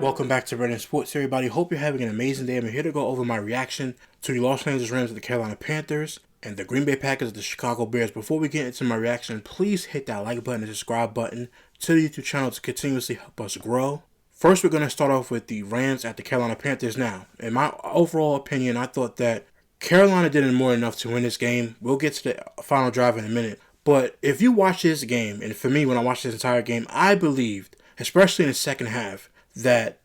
Welcome back to Reddit Sports, everybody. Hope you're having an amazing day. I'm here to go over my reaction to the Los Angeles Rams of the Carolina Panthers and the Green Bay Packers of the Chicago Bears. Before we get into my reaction, please hit that like button and subscribe button to the YouTube channel to continuously help us grow. First, we're going to start off with the Rams at the Carolina Panthers. Now, in my overall opinion, I thought that Carolina didn't more enough to win this game. We'll get to the final drive in a minute. But if you watch this game, and for me, when I watched this entire game, I believed, especially in the second half, that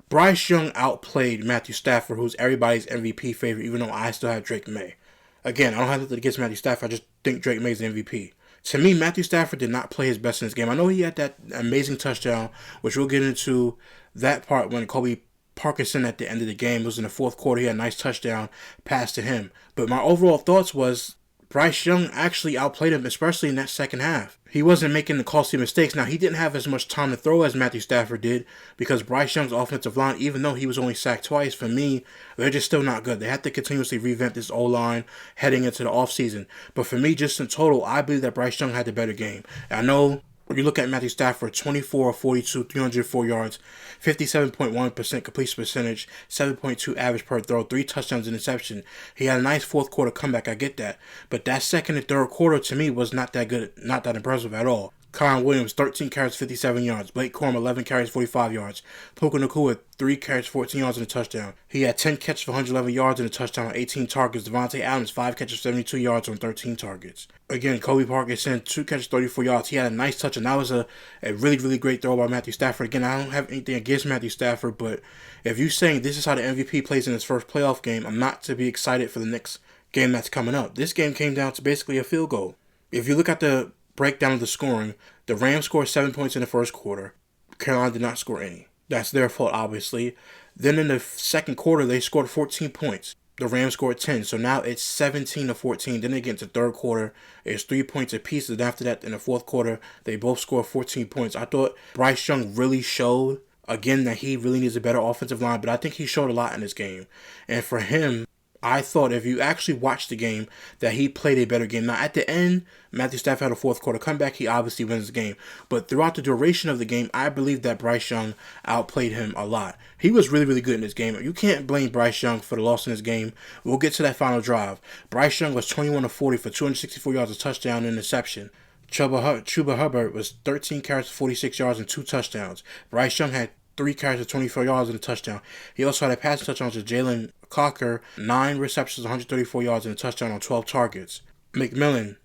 Bryce Young outplayed Matthew Stafford, who's everybody's MVP favorite, even though I still have Drake May. Again, I don't have nothing against Matthew Stafford. I just think Drake May is the MVP. To me, Matthew Stafford did not play his best in this game. I know he had that amazing touchdown, which we'll get into that part when Kobe Parkinson at the end of the game. It was in the fourth quarter. He had a nice touchdown pass to him. But my overall thoughts was Bryce Young actually outplayed him, especially in that second half. He wasn't making the costly mistakes. Now, he didn't have as much time to throw as Matthew Stafford did because Bryce Young's offensive line, even though he was only sacked twice, for me, they're just still not good. They have to continuously revamp this O-line heading into the offseason. But for me, just in total, I believe that Bryce Young had the better game. I know when you look at Matthew Stafford, 24 of 42, 304 yards, 57.1% completion percentage, 7.2 average per throw, 3 touchdowns, interception. He had a nice fourth quarter comeback, I get that. But that second and third quarter, to me, was not that good, not that impressive at all. Kyle Williams, 13 carries, 57 yards. Blake Corum, 11 carries, 45 yards. Puka Nacua, 3 carries, 14 yards, and a touchdown. He had 10 catches for 111 yards and a touchdown on 18 targets. Devontae Adams, 5 catches, 72 yards on 13 targets. Again, Kobe Parkinson, 2 catches, 34 yards. He had a nice touch, and that was a really, really great throw by Matthew Stafford. Again, I don't have anything against Matthew Stafford, but if you're saying this is how the MVP plays in his first playoff game, I'm not to be excited for the next game that's coming up. This game came down to basically a field goal. If you look at the breakdown of the scoring, the Rams scored 7 points in the first quarter. Carolina did not score any. That's their fault, obviously. Then in the second quarter, they scored 14 points. The Rams scored 10, so now it's 17 to 14. Then they get into the third quarter, it's 3 points apiece. And after that, in the fourth quarter, they both scored 14 points. I thought Bryce Young really showed, again, that he really needs a better offensive line, but I think he showed a lot in this game. And for him, I thought if you actually watched the game, that he played a better game. Now, at the end, Matthew Stafford had a fourth quarter comeback. He obviously wins the game. But throughout the duration of the game, I believe that Bryce Young outplayed him a lot. He was really, really good in this game. You can't blame Bryce Young for the loss in this game. We'll get to that final drive. Bryce Young was 21 of 40 for 264 yards, a touchdown, and interception. Chuba Hubbard was 13 carries for 46 yards and 2 touchdowns. Bryce Young had 3 carries for 24 yards and a touchdown. He also had a passing touchdown to Jalen Cocker, 9 receptions, 134 yards, and a touchdown on 12 targets. McMillan,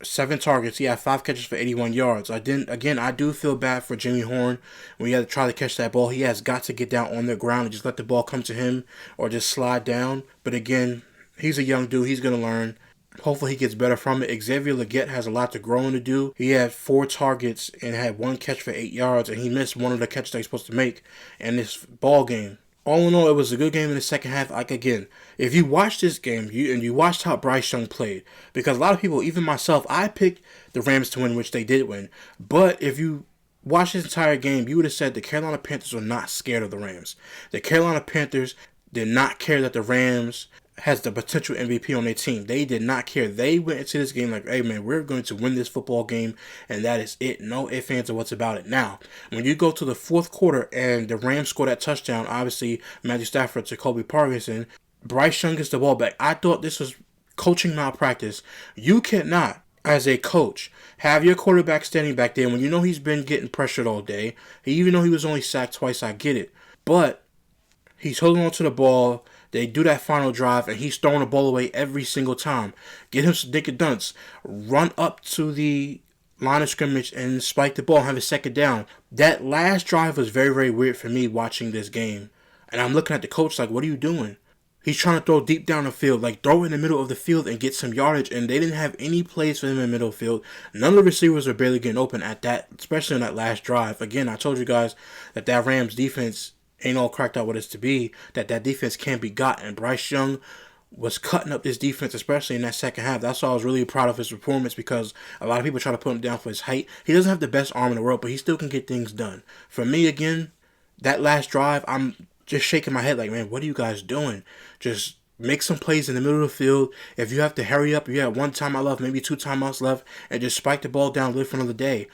7 targets. He had 5 catches for 81 yards. I do feel bad for Jimmy Horn when he had to try to catch that ball. He has got to get down on the ground and just let the ball come to him or just slide down. But again, he's a young dude. He's going to learn. Hopefully he gets better from it. Xavier Legette has a lot to grow and to do. He had 4 targets and had 1 catch for 8 yards, and he missed one of the catches that he's supposed to make in this ball game. All in all, it was a good game in the second half. Like, again, if you watched this game and you watched how Bryce Young played, because a lot of people, even myself, I picked the Rams to win, which they did win. But if you watched this entire game, you would have said the Carolina Panthers were not scared of the Rams. The Carolina Panthers did not care that the Rams has the potential MVP on their team. They did not care. They went into this game like, hey man, we're going to win this football game, and that is it. No ifs, ands, or what's about it. Now, when you go to the fourth quarter and the Rams score that touchdown, obviously Matthew Stafford to Kobe Parkinson, Bryce Young gets the ball back. I thought this was coaching malpractice. You cannot, as a coach, have your quarterback standing back there when you know he's been getting pressured all day. Even though he was only sacked twice, I get it. But he's holding on to the ball. They do that final drive, and he's throwing the ball away every single time. Get him some dink and dunks. Run up to the line of scrimmage and spike the ball and have a second down. That last drive was very, very weird for me watching this game. And I'm looking at the coach like, what are you doing? He's trying to throw deep down the field, like throw in the middle of the field and get some yardage, and they didn't have any plays for him in the middle of the field. None of the receivers were barely getting open at that, especially on that last drive. Again, I told you guys that Rams defense ain't all cracked out what it's to be, that defense can't be got, and Bryce Young was cutting up this defense, especially in that second half. That's why I was really proud of his performance, because a lot of people try to put him down for his height. He doesn't have the best arm in the world, but he still can get things done. For me, again, that last drive, I'm just shaking my head like, man, what are you guys doing? Just make some plays in the middle of the field. If you have to hurry up, you have 1 timeout left, maybe 2 timeouts left, and just spike the ball down, live for another day.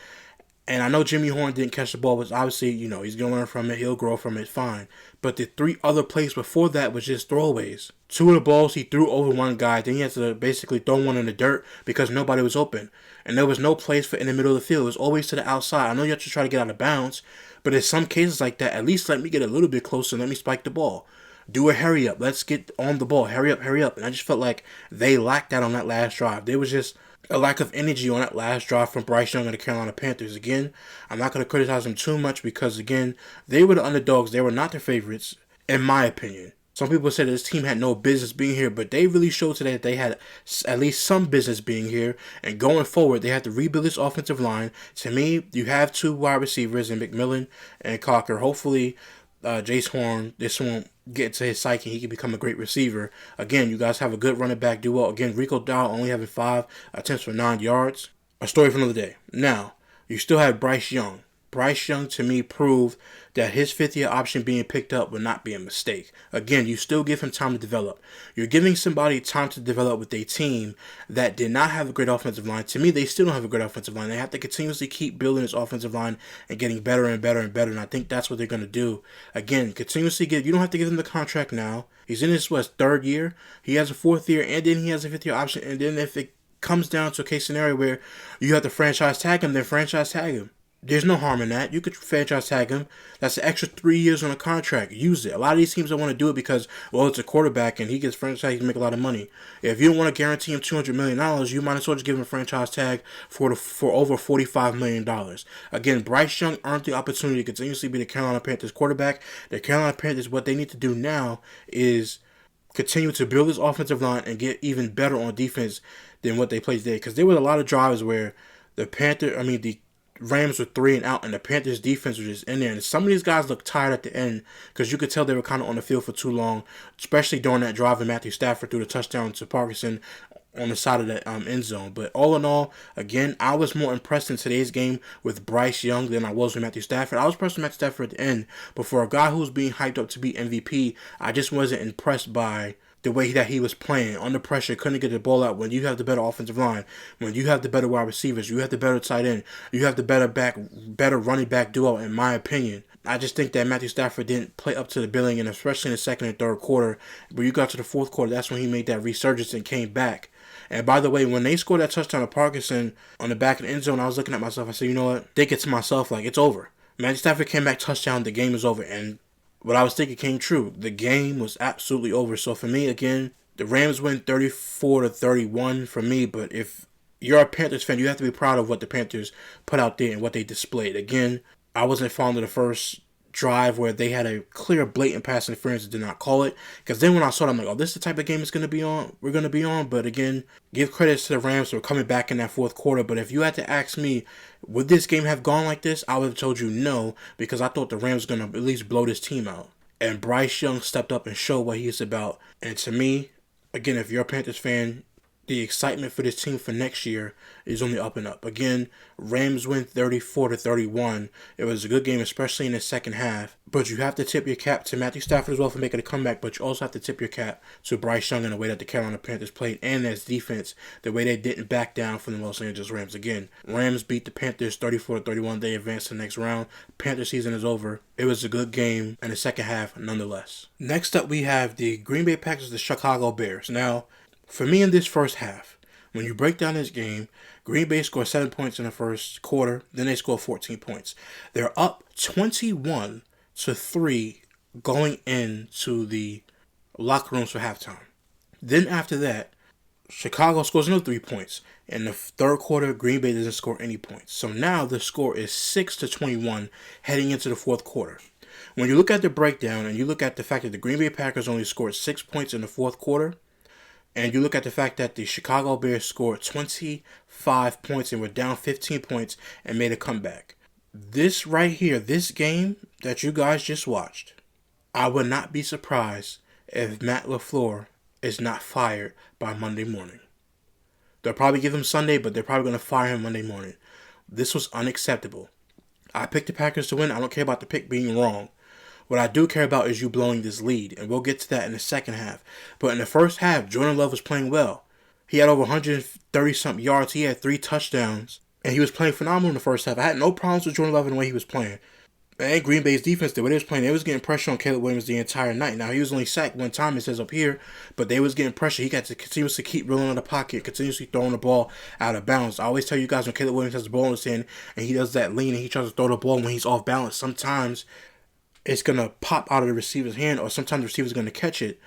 And I know Jimmy Horn didn't catch the ball, but obviously, he's going to learn from it. He'll grow from it, fine. But the 3 other plays before that was just throwaways. 2 of the balls he threw over one guy. Then he had to basically throw one in the dirt because nobody was open. And there was no place for in the middle of the field. It was always to the outside. I know you have to try to get out of bounds, but in some cases like that, at least let me get a little bit closer and let me spike the ball. Do a hurry up. Let's get on the ball. Hurry up, hurry up. And I just felt like they lacked that on that last drive. There was just a lack of energy on that last drive from Bryce Young and the Carolina Panthers. Again, I'm not going to criticize them too much because, again, they were the underdogs. They were not the favorites, in my opinion. Some people said this team had no business being here, but they really showed today that they had at least some business being here. And going forward, they have to rebuild this offensive line. To me, you have 2 wide receivers in McMillan and Cocker. Hopefully, Jace Horn, this won't get to his psyche. He can become a great receiver. Again, you guys have a good running back duo. Again, Rico Dowdle only having 5 attempts for 9 yards. A story for another day. Now, you still have Bryce Young. Bryce Young, to me, proved that his 5th-year option being picked up would not be a mistake. Again, you still give him time to develop. You're giving somebody time to develop with a team that did not have a great offensive line. To me, they still don't have a great offensive line. They have to continuously keep building this offensive line and getting better and better and better, and I think that's what they're going to do. Again, continuously you don't have to give him the contract now. He's in his, 3rd year. He has a 4th year, and then he has a 5th-year option, and then if it comes down to a case scenario where you have to franchise tag him, then franchise tag him. There's no harm in that. You could franchise tag him. That's an extra 3 years on a contract. Use it. A lot of these teams don't want to do it because, it's a quarterback and he gets franchise, he can make a lot of money. If you don't want to guarantee him $200 million, you might as well just give him a franchise tag for over $45 million. Again, Bryce Young earned the opportunity to continuously be the Carolina Panthers quarterback. The Carolina Panthers, what they need to do now is continue to build this offensive line and get even better on defense than what they played today. Because there were a lot of drives where the Rams were 3 and out, and the Panthers' defense was just in there. And some of these guys looked tired at the end because you could tell they were kind of on the field for too long, especially during that drive when Matthew Stafford threw the touchdown to Parkinson on the side of the end zone. But all in all, again, I was more impressed in today's game with Bryce Young than I was with Matthew Stafford. I was impressed with Matthew Stafford at the end, but for a guy who's being hyped up to be MVP, I just wasn't impressed by the way that he was playing under pressure, couldn't get the ball out. When you have the better offensive line, when you have the better wide receivers, you have the better tight end, you have the better running back duo, in my opinion. I just think that Matthew Stafford didn't play up to the billing, and especially in the 2nd and 3rd quarter. But you got to the 4th quarter, that's when he made that resurgence and came back. And by the way, when they scored that touchdown to Parkinson on the back of the end zone, I was looking at myself. I said, you know what? Thinking to myself, it's over. Matthew Stafford came back, touchdown, the game is over. And what I was thinking came true. The game was absolutely over. So for me, again, the Rams win 34-31 for me. But if you're a Panthers fan, you have to be proud of what the Panthers put out there and what they displayed. Again, I wasn't fond of the first drive where they had a clear, blatant pass interference and did not call it. Because then when I saw it, I'm like, this is the type of game we're going to be on. But again, give credit to the Rams for coming back in that 4th quarter. But if you had to ask me, would this game have gone like this? I would have told you no, because I thought the Rams were going to at least blow this team out. And Bryce Young stepped up and showed what he's about. And to me, again, if you're a Panthers fan, the excitement for this team for next year is only up and up. Again, Rams win 34-31. It was a good game, especially in the second half. But you have to tip your cap to Matthew Stafford as well for making a comeback. But you also have to tip your cap to Bryce Young in the way that the Carolina Panthers played and as defense, the way they didn't back down from the Los Angeles Rams. Again, Rams beat the Panthers 34-31. They advanced to the next round. Panther season is over. It was a good game in the second half, nonetheless. Next up, we have the Green Bay Packers, the Chicago Bears. Now, for me in this first half, when you break down this game, Green Bay scored 7 points in the first quarter. Then they scored 14 points. They're up 21-3 going into the locker rooms for halftime. Then after that, Chicago scores another 3 points. In the 3rd quarter, Green Bay doesn't score any points. So now the score is 6-21 heading into the 4th quarter. When you look at the breakdown and you look at the fact that the Green Bay Packers only scored 6 points in the 4th quarter, and you look at the fact that the Chicago Bears scored 25 points and were down 15 points and made a comeback. This right here, this game that you guys just watched, I would not be surprised if Matt LaFleur is not fired by Monday morning. They'll probably give him Sunday, but they're probably going to fire him Monday morning. This was unacceptable. I picked the Packers to win. I don't care about the pick being wrong. What I do care about is you blowing this lead, and we'll get to that in the second half. But in the first half, Jordan Love was playing well. He had over 130-something yards. He had 3 touchdowns. And he was playing phenomenal in the first half. I had no problems with Jordan Love in the way he was playing. And Green Bay's defense, the way they was playing, they was getting pressure on Caleb Williams the entire night. Now, he was only sacked one time, it says up here, but they was getting pressure. He got to continuously keep rolling in the pocket, continuously throwing the ball out of bounds. I always tell you guys, when Caleb Williams has the ball in his hand and he does that lean and he tries to throw the ball when he's off balance, sometimes it's going to pop out of the receiver's hand, or sometimes the receiver's going to catch it.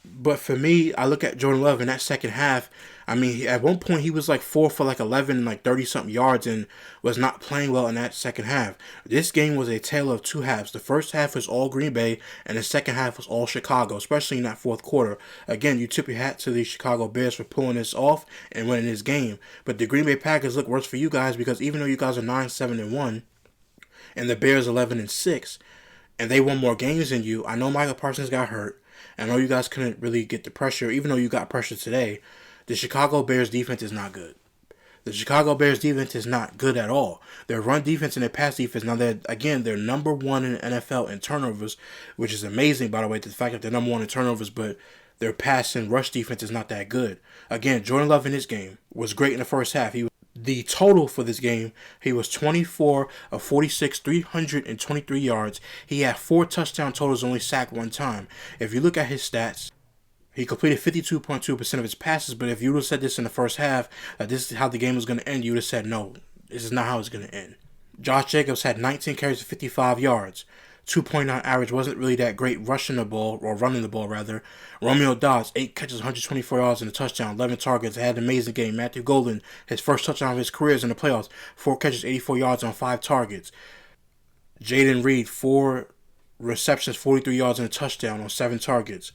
But for me, I look at Jordan Love in that second half. I mean, at one point he was like 4 for like 11 and like 30-something yards and was not playing well in that second half. This game was a tale of two halves. The first half was all Green Bay and the second half was all Chicago, especially in that fourth quarter. Again, you tip your hat to the Chicago Bears for pulling this off and winning this game. But the Green Bay Packers look worse for you guys, because even though you guys are 9-7-1 and the Bears 11-6 and they won more games than you, I know Michael Parsons got hurt. I know you guys couldn't really get the pressure, even though you got pressure today. The Chicago Bears defense is not good. The Chicago Bears defense is not good at all. Their run defense and their pass defense, now they're number one in the NFL in turnovers, which is amazing, by the way, the fact that they're number one in turnovers, but their pass and rush defense is not that good. Again, Jordan Love in this game was great in the first half. The total for this game, he was 24 of 46, 323 yards. He had 4 touchdown totals, only sacked one time. If you look at his stats, he completed 52.2% of his passes, but if you would have said this in the first half, that this is how the game was going to end, you would have said, no, this is not how it's going to end. Josh Jacobs had 19 carries for 55 yards. 2.9 average, wasn't really that great rushing the ball, or running the ball rather. Romeo Doubs, 8 catches, 124 yards and a touchdown, 11 targets, had an amazing game. Matthew Golden, his first touchdown of his career in the playoffs, 4 catches, 84 yards on 5 targets. Jaden Reed, 4 receptions, 43 yards and a touchdown on 7 targets.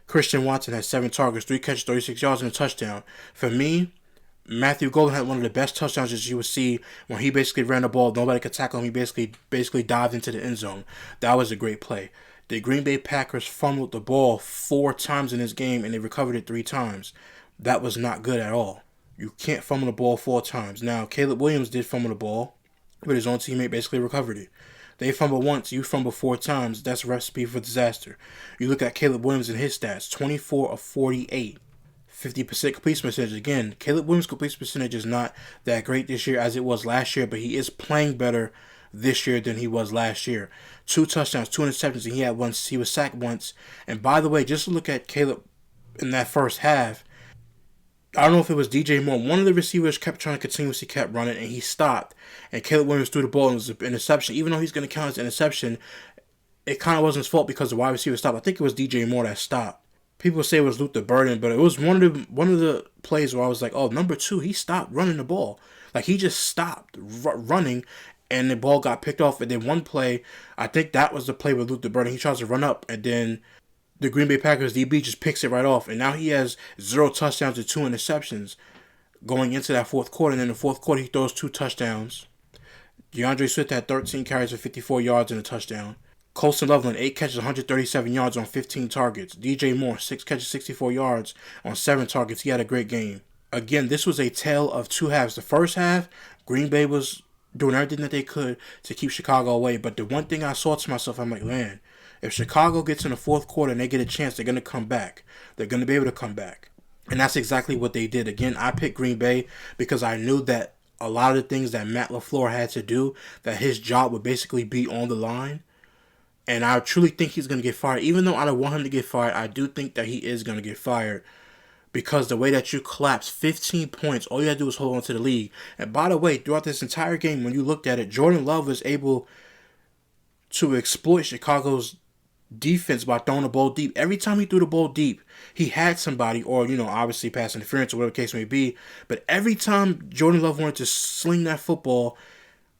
Christian Watson had 7 targets, 3 catches, 36 yards and a touchdown. For me, Matthew Golden had one of the best touchdowns that you would see when he basically ran the ball. Nobody could tackle him. He basically dived into the end zone. That was a great play. The Green Bay Packers fumbled the ball 4 times in this game, and they recovered it 3 times. That was not good at all. You can't fumble the ball 4 times. Now, Caleb Williams did fumble the ball, but his own teammate basically recovered it. They fumble once, you fumble 4 times. That's a recipe for disaster. You look at Caleb Williams and his stats, 24 of 48. 50% completion percentage. Again, Caleb Williams' completion percentage is not that great this year as it was last year, but he is playing better this year than he was last year. 2 touchdowns, 2 interceptions, and he was sacked once. And by the way, just look at Caleb in that first half. I don't know if it was DJ Moore. One of the receivers kept continuously kept running, and he stopped. And Caleb Williams threw the ball, and it was an interception. Even though he's going to count as an interception, it kind of wasn't his fault because the wide receiver stopped. I think it was DJ Moore that stopped. People say it was Luther Burden, but it was one of the plays where I was like, oh, number 2, he stopped running the ball. Like, he just stopped running, and the ball got picked off. And then one play, I think that was the play with Luther Burden. He tries to run up, and then the Green Bay Packers DB just picks it right off. And now he has 0 touchdowns and 2 interceptions going into that fourth quarter. And in the fourth quarter, he throws 2 touchdowns. DeAndre Swift had 13 carries for 54 yards and a touchdown. Colston Loveland, 8 catches, 137 yards on 15 targets. DJ Moore, 6 catches, 64 yards on 7 targets. He had a great game. Again, this was a tale of 2 halves. The first half, Green Bay was doing everything that they could to keep Chicago away. But the one thing I saw to myself, I'm like, man, if Chicago gets in the fourth quarter and they get a chance, they're going to come back. They're going to be able to come back. And that's exactly what they did. Again, I picked Green Bay because I knew that a lot of the things that Matt LaFleur had to do, that his job would basically be on the line. And I truly think he's going to get fired. Even though I don't want him to get fired, I do think that he is going to get fired. Because the way that you collapse 15 points, all you got to do is hold on to the lead. And by the way, throughout this entire game, when you looked at it, Jordan Love was able to exploit Chicago's defense by throwing the ball deep. Every time he threw the ball deep, he had somebody, or, obviously pass interference or whatever the case may be. But every time Jordan Love wanted to sling that football,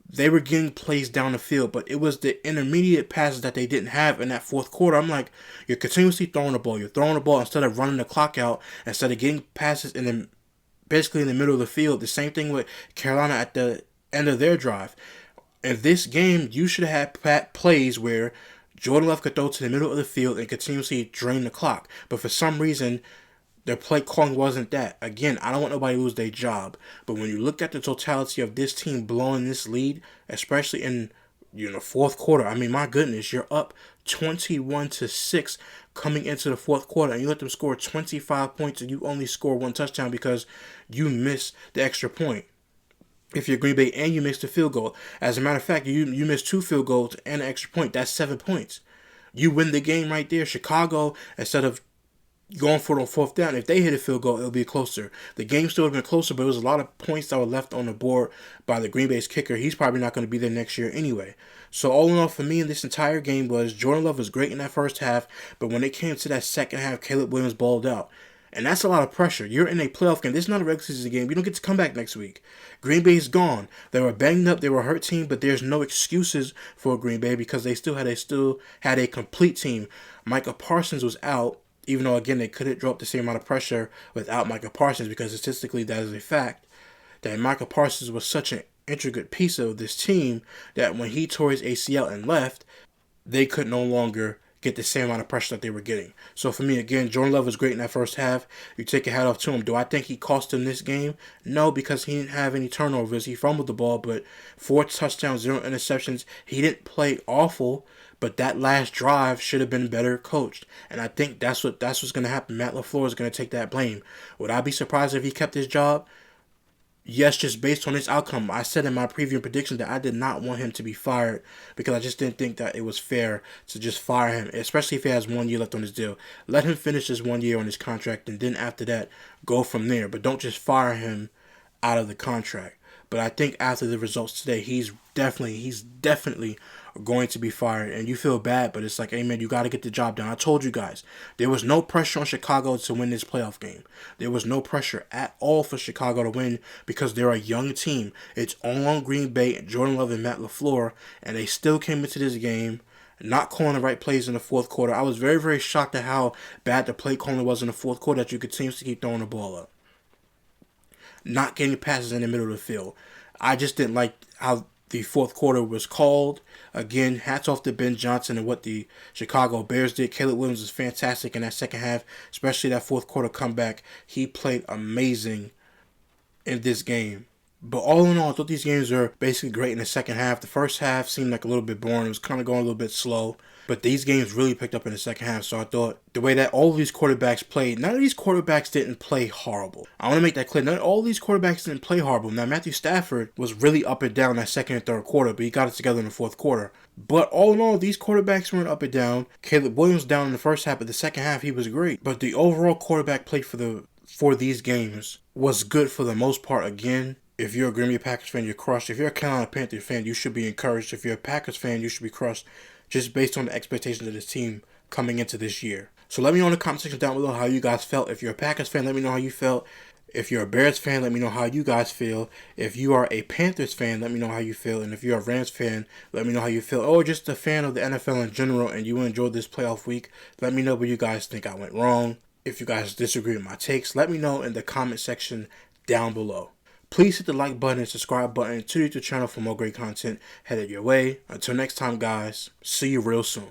they were getting plays down the field, but it was the intermediate passes that they didn't have in that fourth quarter. I'm like, you're continuously throwing the ball. You're throwing the ball instead of running the clock out, instead of getting passes basically in the middle of the field. The same thing with Carolina at the end of their drive. In this game, you should have had plays where Jordan Love could throw to the middle of the field and continuously drain the clock. But for some reason, their play calling wasn't that. Again, I don't want nobody to lose their job. But when you look at the totality of this team blowing this lead, especially in fourth quarter, I mean, my goodness, you're up 21-6 coming into the fourth quarter, and you let them score 25 points, and you only score 1 touchdown because you missed the extra point. if you're Green Bay and you missed a field goal. As a matter of fact, you missed 2 field goals and an extra point. That's 7 points. You win the game right there. Chicago, instead of going for it on 4th down, if they hit a field goal, it'll be closer. The game still would have been closer, but it was a lot of points that were left on the board by the Green Bay's kicker. He's probably not going to be there next year anyway. So all in all, for me in this entire game was Jordan Love was great in that first half, but when it came to that second half, Caleb Williams balled out. And that's a lot of pressure. You're in a playoff game. This is not a regular season game. You don't get to come back next week. Green Bay's gone. They were banged up. They were a hurt team, but there's no excuses for Green Bay because they still had a complete team. Micah Parsons was out, even though, again, they couldn't drop the same amount of pressure without Micah Parsons because statistically that is a fact. That Micah Parsons was such an intricate piece of this team that when he tore his ACL and left, they could no longer get the same amount of pressure that they were getting. So for me, again, Jordan Love was great in that first half. You take your hat off to him. Do I think he cost him this game? No, because he didn't have any turnovers. He fumbled the ball, but 4 touchdowns, 0 interceptions. He didn't play awful, but that last drive should have been better coached. And I think that's what's going to happen. Matt LaFleur is going to take that blame. Would I be surprised if he kept his job? Yes, just based on this outcome. I said in my preview prediction that I did not want him to be fired because I just didn't think that it was fair to just fire him, especially if he has 1 year left on his deal. Let him finish his 1 year on his contract and then after that, go from there. But don't just fire him out of the contract. But I think after the results today, he's definitely going to be fired. And you feel bad, but it's like, hey man, you got to get the job done. I told you guys, there was no pressure on Chicago to win this playoff game. There was no pressure at all for Chicago to win because they're a young team. It's all on Green Bay, Jordan Love, and Matt LaFleur, and they still came into this game not calling the right plays in the fourth quarter. I was very, very shocked at how bad the play calling was in the fourth quarter that you could seem to keep throwing the ball up. Not getting passes in the middle of the field. I just didn't like how the fourth quarter was called. Again, hats off to Ben Johnson and what the Chicago Bears did. Caleb Williams was fantastic in that second half, especially that fourth quarter comeback. He played amazing in this game. But all in all, I thought these games were basically great in the second half. The first half seemed like a little bit boring. It was kind of going a little bit slow. But these games really picked up in the second half. So I thought the way that all of these quarterbacks played, none of these quarterbacks didn't play horrible. I want to make that clear. Not all of these quarterbacks didn't play horrible. Now, Matthew Stafford was really up and down that second and third quarter, but he got it together in the fourth quarter. But all in all, these quarterbacks weren't up and down. Caleb Williams down in the first half, but the second half he was great. But the overall quarterback play for these games was good for the most part. Again, if you're a Green Bay Packers fan, you're crushed. If you're a Carolina Panthers fan, you should be encouraged. If you're a Packers fan, you should be crushed just based on the expectations of this team coming into this year. So let me know in the comment section down below how you guys felt. If you're a Packers fan, let me know how you felt. If you're a Bears fan, let me know how you guys feel. If you are a Panthers fan, let me know how you feel. And if you're a Rams fan, let me know how you feel. Or just a fan of the NFL in general and you enjoyed this playoff week, let me know where you guys think I went wrong. If you guys disagree with my takes, let me know in the comment section down below. Please hit the like button and subscribe button to the YouTube channel for more great content headed your way. Until next time, guys, see you real soon.